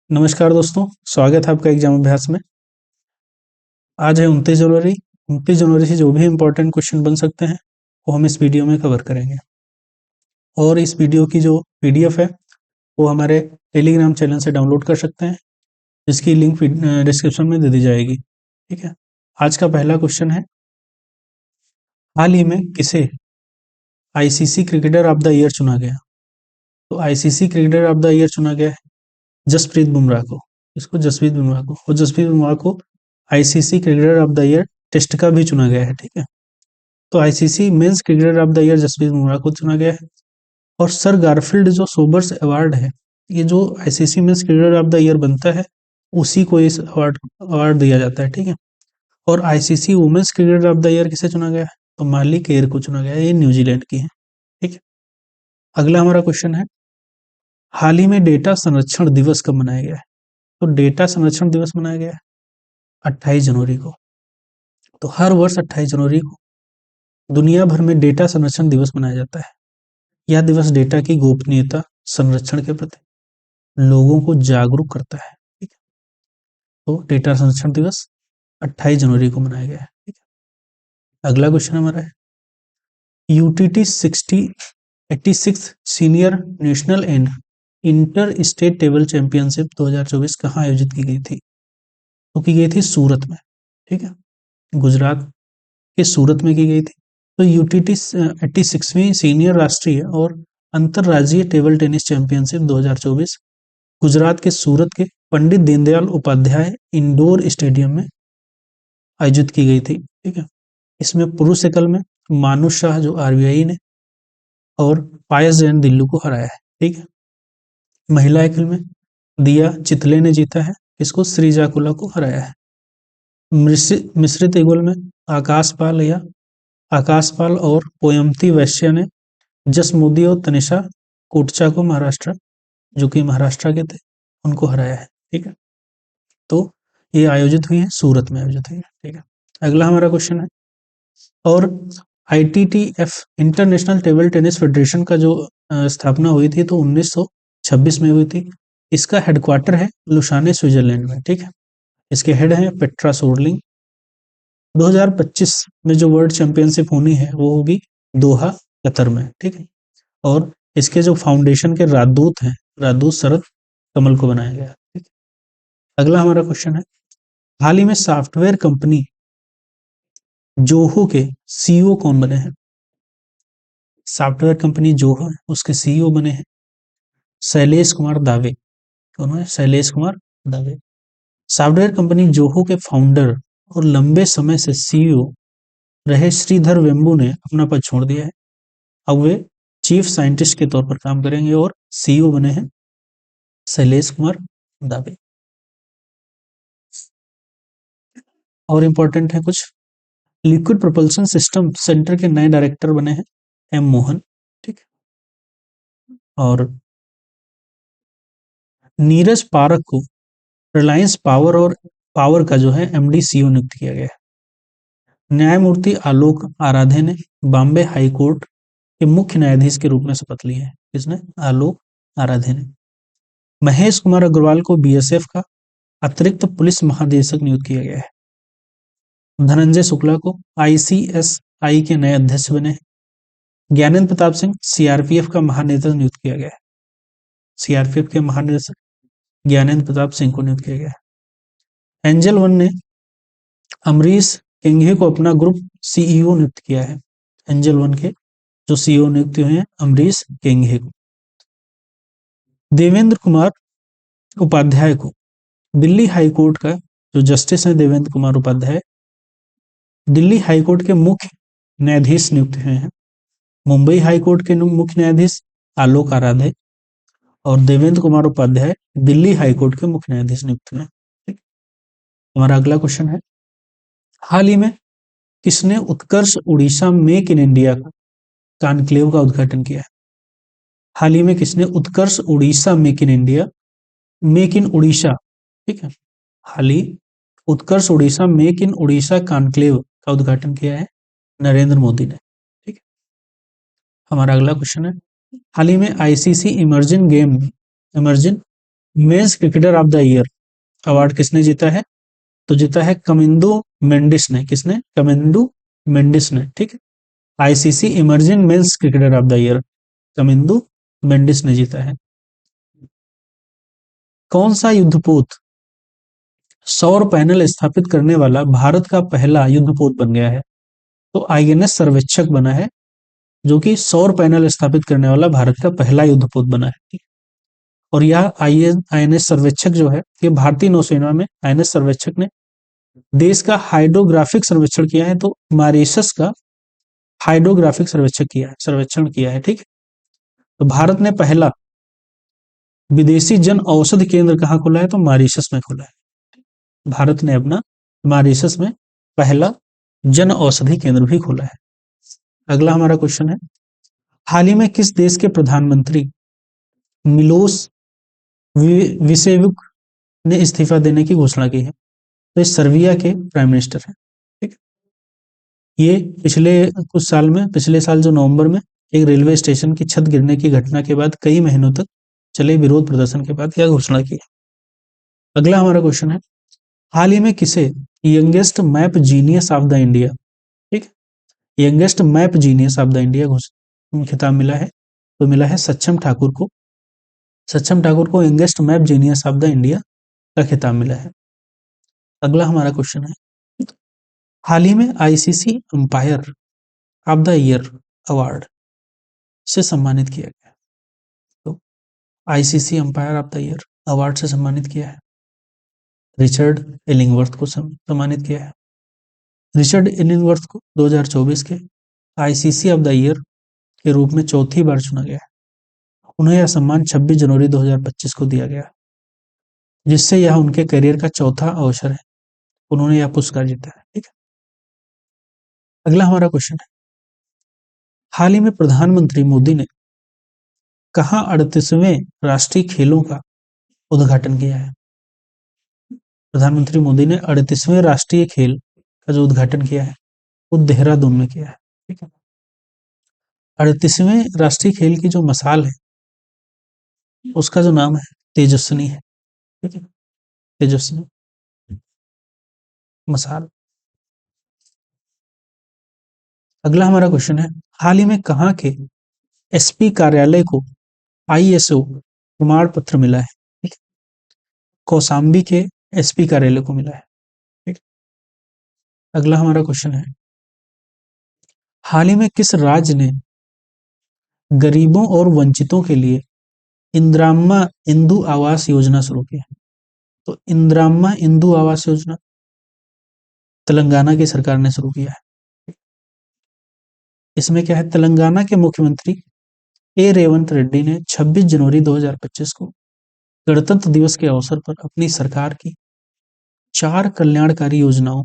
नमस्कार दोस्तों, स्वागत है आपका एग्जाम अभ्यास में। आज है 29 जनवरी। 29 जनवरी से जो भी इम्पोर्टेंट क्वेश्चन बन सकते हैं वो हम इस वीडियो में कवर करेंगे। और इस वीडियो की जो पीडीएफ है वो हमारे टेलीग्राम चैनल से डाउनलोड कर सकते हैं, जिसकी लिंक डिस्क्रिप्शन में दे दी जाएगी। ठीक है। आज का पहला क्वेश्चन है, हाल ही में किसे ICC cricketer of the year चुना गया? तो ICC cricketer of the year चुना गया है जसप्रीत बुमराह को। इसको जसप्रीत बुमराह को, और जसप्रीत बुमराह को ICC cricketer of the year test का भी चुना गया है। ठीक है। तो ICC men's cricketer of the year Jasprit Bumrah को चुना गया है। और सर गारफील्ड जो सोबर्स अवार्ड है, ये जो ICC men's cricketer of the year बनता है उसी को इस अवार्ड अवार्ड दिया जाता है। ठीक है। और ICC women's cricketer of the year किसे चुना गया है? तो माली केर को चुना गया है। ये न्यूजीलैंड की है। ठीक है। अगला हमारा क्वेश्चन है, हाल ही में डेटा संरक्षण दिवस कब मनाया गया है? तो डेटा संरक्षण दिवस मनाया गया है 28 जनवरी को। तो हर वर्ष 28 जनवरी को दुनिया भर में डेटा संरक्षण दिवस मनाया जाता है। यह दिवस डेटा की गोपनीयता संरक्षण के प्रति लोगों को जागरूक करता है। ठीक है। तो डेटा संरक्षण दिवस 28 जनवरी को मनाया गया है। ठीक है। अगला क्वेश्चन हमारा है, UTT 86 senior national and inter state table championship 2024 कहाँ आयोजित की गई थी? तो की गई थी सूरत में। ठीक है। गुजरात के सूरत में की गई थी। तो यूटीटी 86वीं सीनियर राष्ट्रीय और अंतरराज्यीय टेबल टेनिस चैंपियनशिप 2024 गुजरात के सूरत के पंडित दीनदयाल उपाध्याय इंडोर स्टेडियम में आयोजित की गई थी। ठीक है। इसमें पुरुष एकल में मानुष शाह जो आरबीआई ने और पायस जैन दिल्ली को हराया है। ठीक है। महिला एकल में दिया चितले ने जीता है, इसको श्रीजाकुला को हराया है। मिश्रित युगल में आकाशपाल और पोयमती वैश्य ने जसमुदी और तनिषा कोटचा को महाराष्ट्र, जो कि महाराष्ट्र के थे, उनको हराया है। ठीक है। तो ये आयोजित हुई है, सूरत में आयोजित हुई है। ठीक है। अगला हमारा क्वेश्चन है, और ITTF international table tennis federation का जो स्थापना हुई थी तो 1926 में हुई थी। इसका हेडक्वार्टर है लुसाने स्विट्जरलैंड में। ठीक है। इसके हेड हैं पेट्रा सोर्लिंग। 2025 में जो वर्ल्ड चैंपियनशिप होनी है वो होगी दोहा, कतर में। ठीक है। और इसके जो फाउंडेशन के राजदूत हैं, राजदूत शरद कमल को बनाया गया। ठीक है। अगला हमारा क्वेश्चन है, हाल ही में सॉफ्टवेयर कंपनी जोहो के सीईओ कौन बने हैं? सॉफ्टवेयर कंपनी जोहो उसके सीईओ बने हैं शैलेश कुमार दावे। कौन है? शैलेश कुमार दावे। सॉफ्टवेयर कंपनी जोहो के फाउंडर और लंबे समय से सीईओ रहे श्रीधर वेम्बू ने अपना पद छोड़ दिया है। अब वे चीफ साइंटिस्ट के तौर पर काम करेंगे और सीईओ बने हैं शैलेश कुमार दावे। और इम्पोर्टेंट है कुछ, लिक्विड प्रोपल्सन सिस्टम सेंटर के नए डायरेक्टर बने हैं एम मोहन। ठीक। और नीरज पारक को रिलायंस पावर का जो है एमडी सीईओ नियुक्त किया गया है। न्यायमूर्ति आलोक आराधे ने बॉम्बे हाई कोर्ट के मुख्य न्यायाधीश के रूप में शपथ ली है। किसने? आलोक आराधे ने। महेश कुमार अग्रवाल को बीएसएफ का अतिरिक्त पुलिस महानिदेशक नियुक्त किया गया है। धनंजय शुक्ला को आईसीएसआई के नए अध्यक्ष बने हैं। ज्ञानेंद्र प्रताप सिंह सीआरपीएफ का महानिदेशक नियुक्त किया गया है। सीआरपीएफ के महानिदेशक ज्ञानेंद्र प्रताप सिंह को नियुक्त किया गया है। एंजल वन ने अमरीश केंघे को अपना ग्रुप सीईओ नियुक्त किया है। एंजल वन के जो सीईओ नियुक्त हुए हैं अमरीश केंघे को। देवेंद्र कुमार उपाध्याय को दिल्ली हाई कोर्ट का जो जस्टिस है देवेंद्र कुमार उपाध्याय दिल्ली हाई कोर्ट के मुख्य न्यायाधीश नियुक्त हुए हैं। मुंबई हाई कोर्ट के मुख्य न्यायाधीश आलोक आराधे और देवेंद्र कुमार उपाध्याय दिल्ली हाई कोर्ट के मुख्य न्यायाधीश नियुक्त हुए हैं। हमारा अगला क्वेश्चन है, हाल ही में किसने Utkarsh Orissa make in India conclave का उद्घाटन किया है? हाल ही में किसने Utkarsh Orissa make in India, make in Orissa, ठीक है, हाल ही Utkarsh Orissa make in Orissa conclave का उद्घाटन किया है? नरेंद्र मोदी ने। ठीक है। हमारा अगला क्वेश्चन है, हाल ही में ICC emerging men's cricketer of the year award किसने जीता है? तो जीता है कमिंदो मेंडिस ने। किसने? कमिंदो मेंडिस ने। ठीक है, ICC emerging men's cricketer of the year Kamindu Mendis ने जीता है। कौन सा युद्धपोत सौर पैनल स्थापित करने वाला भारत का पहला युद्धपोत बन गया है? तो आईएनएस सर्वेक्षक बना है, जो कि सौर पैनल स्थापित करने वाला भारत का पहला युद्धपोत बना है। और यह आईएनएस सर्वेक्षक जो है, ये भारतीय नौसेना में आईएनएस सर्वेक्षक ने देश का हाइड्रोग्राफिक सर्वेक्षण किया है। तो मॉरिशस का हाइड्रोग्राफिक सर्वेक्षण किया है। ठीक है, तो भारत ने पहला विदेशी जन औषधि केंद्र कहाँ खोला है? तो मॉरिशस में खोला है। भारत ने अपना मॉरिशस में पहला जन औषधि केंद्र भी खोला है। अगला हमारा क्वेश्चन है, हाल ही में किस देश के प्रधानमंत्री मिलोस विसेवुक ने इस्तीफा देने की घोषणा की है? तो इस सर्बिया के प्राइम मिनिस्टर हैं। ठीक, ये पिछले साल जो नवंबर में एक रेलवे स्टेशन की छत गिरने की घटना के बाद कई महीनों तक चले विरोध प्रदर्शन के बाद यह घोषणा की। अगला हमारा क्वेश्चन है, हाल ही में किसे youngest map genius of the India, ठीक, youngest map genius of the India खिताब मिला है? तो मिला है सक्षम ठाकुर को। सक्षम ठाकुर को youngest map genius of the India का खिताब मिला है। अगला हमारा क्वेश्चन है, हाल ही में ICC umpire of the year award से सम्मानित किया गया। तो ICC umpire of the year award से सम्मानित किया है रिचर्ड इलिंगवर्थ को सम्मानित किया है। रिचर्ड इलिंगवर्थ को 2024 के आईसीसी ऑफ द ईयर के रूप में चौथी बार चुना गया है। उन्हें यह सम्मान 26 जनवरी 2025 को दिया गया, जिससे यह उनके करियर का चौथा अवसर है उन्होंने यह पुरस्कार जीता है। ठीक है, अगला हमारा क्वेश्चन है, हाल ही में प्रधानमंत्री मोदी ने कहाँ 38वें राष्ट्रीय खेलों का उद्घाटन किया है? प्रधानमंत्री मोदी ने 38वें राष्ट्रीय खेल का जो उद्घाटन किया है वो देहरादून में किया है। ठीक है, 38वें राष्ट्रीय खेल की जो मसाल है उसका जो नाम है तेजस्विनी है। ठीक है, तेजस्विनी मसाल। अगला हमारा क्वेश्चन है, हाल ही में कहाँ के एसपी कार्यालय को आईएसओ प्रमाण पत्र मिला है? ठीक, कौशाम्बी के एसपी कार्यालय को मिला है। ठीक, अगला हमारा क्वेश्चन है, हाल ही में किस राज्य ने गरीबों और वंचितों के लिए इंदिराम्मा इंदु आवास योजना शुरू की है? तो इंदिराम्मा इंदु आवास योजना तेलंगाना की सरकार ने शुरू किया है। इसमें क्या है, तेलंगाना के मुख्यमंत्री ए रेवंत रेड्डी ने 26 जनवरी 2025 को गणतंत्र दिवस के अवसर पर अपनी सरकार की 4 कल्याणकारी योजनाओं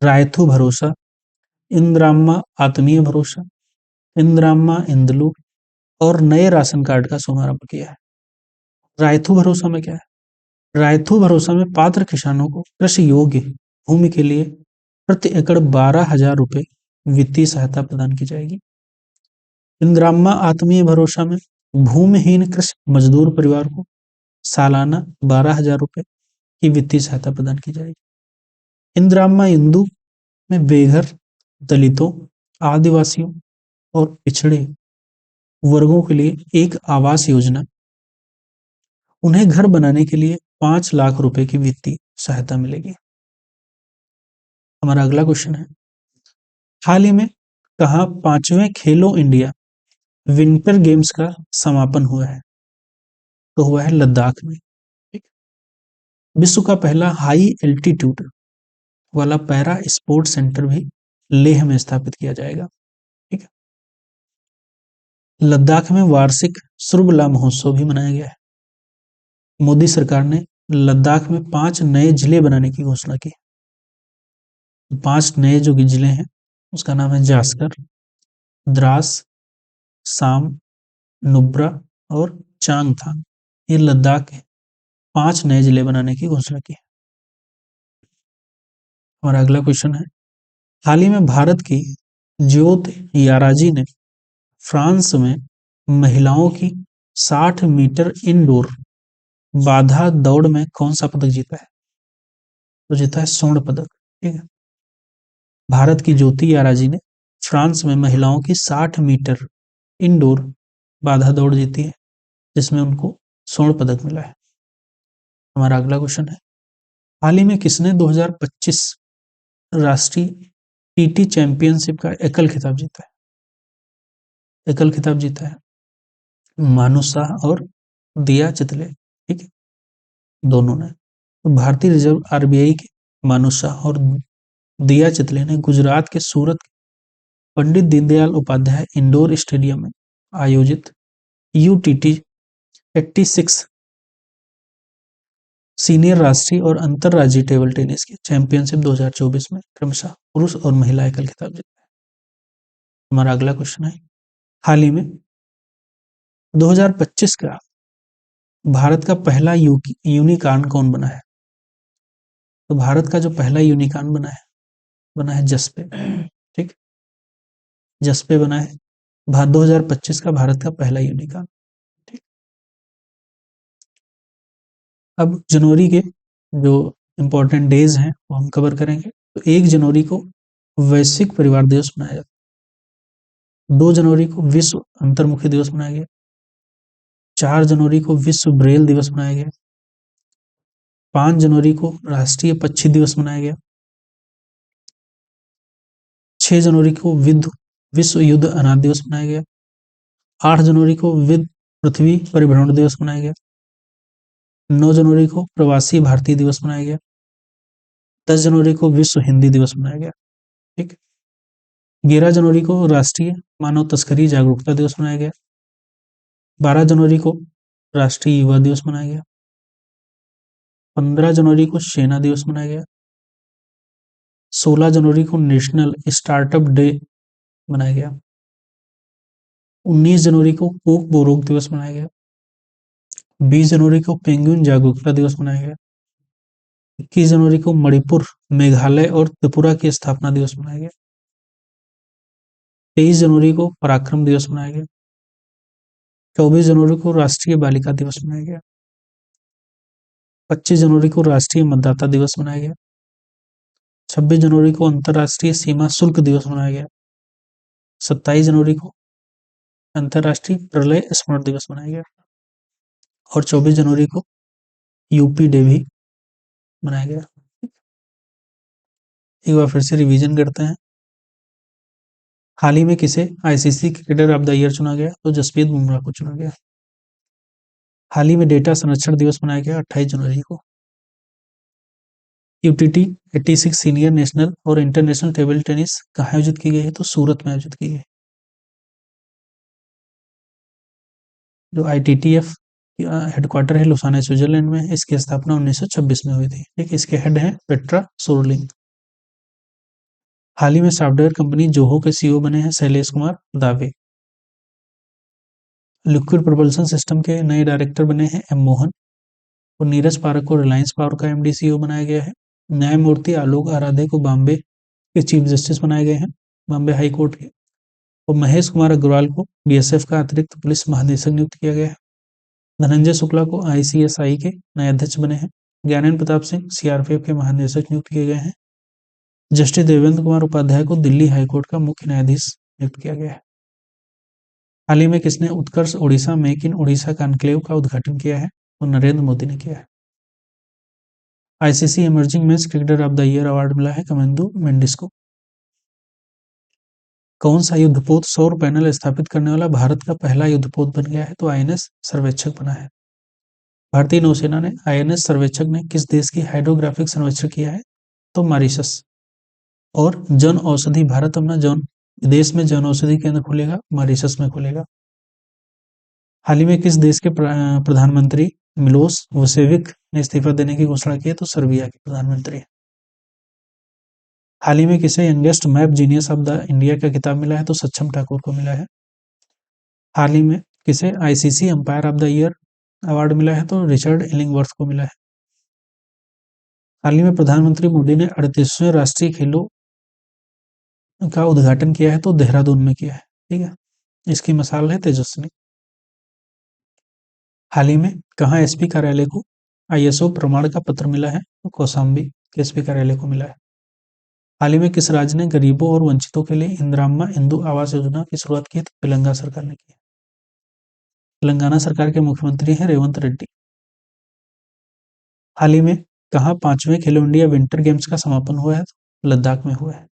रायथू भरोसा, इंदिराम्मा आत्मीय भरोसा, इंदिराम्मा इंदलू और नए राशन कार्ड का शुभारंभ किया है। रायथू भरोसा में क्या है? रायथू भरोसा में पात्र किसानों को कृषि योग्य भूमि के लिए प्रति एकड़ 12,000 रुपए वित्तीय सहायता प्रदान की जाएगी। इंदिराम्मा आत्मीय भरोसा में भूमिहीन कृषि मजदूर परिवार को सालाना 12,000 रुपए की वित्तीय सहायता प्रदान की जाएगी। इंदिराम्मा इंदु में बेघर, दलितों, आदिवासियों और पिछड़े वर्गों के लिए एक आवास योजना, उन्हें घर बनाने के लिए 5 लाख रुपए की वित्तीय सहायता मिलेगी। हमारा अगला क्वेश्चन है, हाल ही में कहाँ 5वें खेलो इंडिया विंटर गेम्स का समापन हुआ है? तो हुआ है लद्दाख में। विश्व का पहला हाई एल्टीट्यूड वाला पैरा स्पोर्ट सेंटर भी लेह में स्थापित किया जाएगा। ठीक है, लद्दाख में वार्षिक सुरबला महोत्सव भी मनाया गया है। मोदी सरकार ने लद्दाख में 5 नए जिले बनाने की घोषणा की। 5 नए जो जिले हैं उसका नाम है जास्कर, द्रास, साम, नुब्रा और चांगथांग। ये लद्दाख के 5 नए जिले बनाने की घोषणा की। हमारा अगला क्वेश्चन है, हाल ही में भारत की ज्योत याराजी ने फ्रांस में महिलाओं की 60 मीटर इंडोर बाधा दौड़ में कौन सा पदक जीता है? तो जीता है स्वर्ण पदक। ठीक है। भारत की ज्योति आराजी ने फ्रांस में महिलाओं की 60 मीटर इंडोर बाधा दौड़ जीती है, जिसमें उनको स्वर्ण पदक मिला है। हमारा अगला क्वेश्चन है, हाल ही में किसने 2025 राष्ट्रीय टीटी चैंपियनशिप का एकल खिताब जीता है? एकल खिताब जीता है मानुष शाह और दिया चितले। ठीक है, दोनों ने। तो भारतीय रिजर्व आरबीआई के मानुष शाह और दिया चितले ने गुजरात के सूरत के पंडित दीनदयाल उपाध्याय इंडोर स्टेडियम में आयोजित यूटीटी 86 सीनियर राष्ट्रीय और अंतरराज्यीय टेबल टेनिस की चैंपियनशिप 2024 में क्रमशः पुरुष और महिला एकल खिताब जीता है। हमारा अगला क्वेश्चन है, हाल ही में 2025 का भारत का पहला यूनिकॉर्न कौन बना है? तो भारत का जो पहला यूनिकॉर्न बना है जसपे। ठीक, जसपे बना है 2025 का भारत का पहला यूनिकॉर्न। ठीक, अब जनवरी के जो इंपॉर्टेंट डेज हैं वो हम कवर करेंगे। तो 1 जनवरी को वैश्विक परिवार दिवस मनाया जाता है। 2 जनवरी को विश्व अंतर्मुखी दिवस मनाया गया। 4 जनवरी को विश्व ब्रेल दिवस मनाया गया। 5 जनवरी को राष्ट्रीय पक्षी दिवस मनाया गया। 6 जनवरी को विश्व युद्ध अनाथ दिवस मनाया गया। 8 जनवरी को विश्व पृथ्वी परिभ्रमण दिवस मनाया गया। 9 जनवरी को प्रवासी भारतीय दिवस मनाया गया। 10 जनवरी को विश्व हिंदी दिवस मनाया गया। ठीक, 11 जनवरी को राष्ट्रीय मानव तस्करी जागरूकता दिवस मनाया गया। 12 जनवरी को राष्ट्रीय युवा दिवस मनाया गया। 15 जनवरी को सेना दिवस मनाया गया। 16 जनवरी को नेशनल स्टार्टअप डे मनाया गया। 19 जनवरी को कोक बोरोक दिवस मनाया गया। 20 जनवरी को पेंगुइन जागरूकता दिवस मनाया गया। 21 जनवरी को मणिपुर, मेघालय और त्रिपुरा की स्थापना दिवस मनाया गया। 23 जनवरी को पराक्रम दिवस मनाया गया। 24 जनवरी को राष्ट्रीय बालिका दिवस मनाया गया। 25 जनवरी को राष्ट्रीय मतदाता दिवस मनाया गया। 26 जनवरी को अंतर्राष्ट्रीय सीमा शुल्क दिवस मनाया गया। 27 जनवरी को अंतर्राष्ट्रीय प्रलय स्मरण दिवस मनाया गया। और 24 जनवरी को यूपी डे भी मनाया गया। एक बार फिर से रिवीजन करते हैं। हाल ही में किसे ICC cricketer of the year चुना गया? तो जसप्रीत बुमराह को चुना गया। हाल ही में डेटा संरक्षण दिवस मनाया गया 28 जनवरी को। यूटीटी 86 सीनियर नेशनल और इंटरनेशनल टेबल टेनिस कहाँ आयोजित की गई है? तो सूरत में आयोजित की गई। जो आईटीटीएफ हेडक्वार्टर है लुसाने स्विट्जरलैंड में, इसकी स्थापना 1926 में हुई थी। ठीक, इसके हेड हैं पेट्रा सोरलिंग। हाल ही में सॉफ्टवेयर कंपनी जोहो के सीईओ बने हैं शैलेश कुमार दावे। लिक्विड प्रोपल्सन सिस्टम के नए डायरेक्टर बने हैं एम मोहन। और नीरज पारक को रिलायंस पावर का एमडी सीईओ बनाया गया है। न्यायमूर्ति आलोक आराधे को बॉम्बे के चीफ जस्टिस बनाए गए हैं, बॉम्बे हाई कोर्ट के। और महेश कुमार अग्रवाल को बीएसएफ का अतिरिक्त पुलिस महानिदेशक नियुक्त किया गया है। धनंजय शुक्ला को आईसीएसआई के नए अध्यक्ष बने हैं। ज्ञानेन्द्र प्रताप सिंह सीआरपीएफ के महानिदेशक नियुक्त किए गए हैं। जस्टिस देवेंद्र कुमार उपाध्याय को दिल्ली हाईकोर्ट का मुख्य न्यायाधीश नियुक्त किया गया है। हाल ही में किसने Utkarsh Odisha make in Odisha conclave का उद्घाटन किया है? तो नरेंद्र मोदी ने किया है। ICC emerging match cricketer of the year award मिला है कमेंदु मेंडिस को। कौन सा युद्धपोत सौर पैनल स्थापित करने वाला भारत का पहला युद्धपोत बन गया है? तो आईएनएस सर्वेक्षक बना है। भारतीय नौसेना ने आईएनएस सर्वेक्षक ने किस देश की हाइड्रोग्राफिक सर्वेक्षण किया है? तो मॉरिशस। और जन औषधि भारत अपना देश में जन औषधि केंद्र खोलेगा, मॉरिशस में खोलेगा। हाल ही में किस देश के प्रधानमंत्री मिलोस वुसेविक ने इस्तीफा देने की घोषणा की है? तो सर्बिया के प्रधानमंत्री। हाल ही में किसे youngest map genius of the India का खिताब मिला है? तो सक्षम ठाकुर को मिला है। हाल ही में किसे ICC umpire of the year award मिला है? तो रिचर्ड इलिंगवर्थ को मिला है। हाल ही में प्रधानमंत्री मोदी ने 38वें राष्ट्रीय खेलों का उद्घाटन किया है, तो देहरादून में किया है। ठीक है, इसकी मिसाल है तेजस्विनी। हाल ही में कहाँ एसपी कार्यालय को आईएसओ प्रमाण का पत्र मिला है? तो कौशाम्बी के एसपी कार्यालय को मिला है। हाल ही में किस राज्य ने गरीबों और वंचितों के लिए इंदिराम्मा इंदु आवास योजना की शुरुआत की? तो तेलंगाना सरकार ने की। तेलंगाना सरकार के मुख्यमंत्री हैं रेवंत रेड्डी। हाल ही में कहाँ 5वें खेलो इंडिया विंटर गेम्स का समापन हुआ है? तो लद्दाख में हुआ है।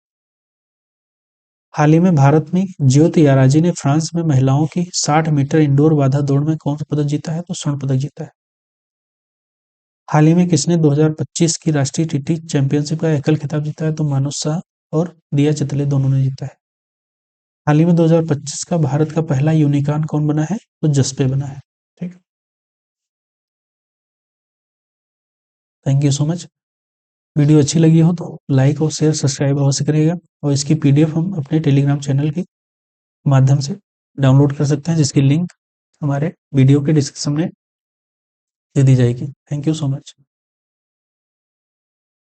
हाल ही में भारत में ज्योति याराजी ने फ्रांस में महिलाओं की 60 मीटर इंडोर बाधा दौड़ में कौन सा पदक जीता है? तो स्वर्ण पदक जीता है। हाल ही में किसने 2025 की राष्ट्रीय टीटी चैंपियनशिप का एकल खिताब जीता है? तो मानुष शाह और दिया चितले दोनों ने जीता है। हाल ही में 2025 का भारत का पहला यूनिकॉर्न कौन बना है? तो जसपे बना है। ठीक, thank you so much. Video अच्छी लगी हो तो लाइक और शेयर सब्सक्राइब अवश्य करिएगा, और इसकी पीडीएफ हम अपने टेलीग्राम चैनल के माध्यम से डाउनलोड कर सकते हैं, जिसकी लिंक हमारे वीडियो के डिस्क्रिप्शन में दे दी जाएगी। Thank you so much.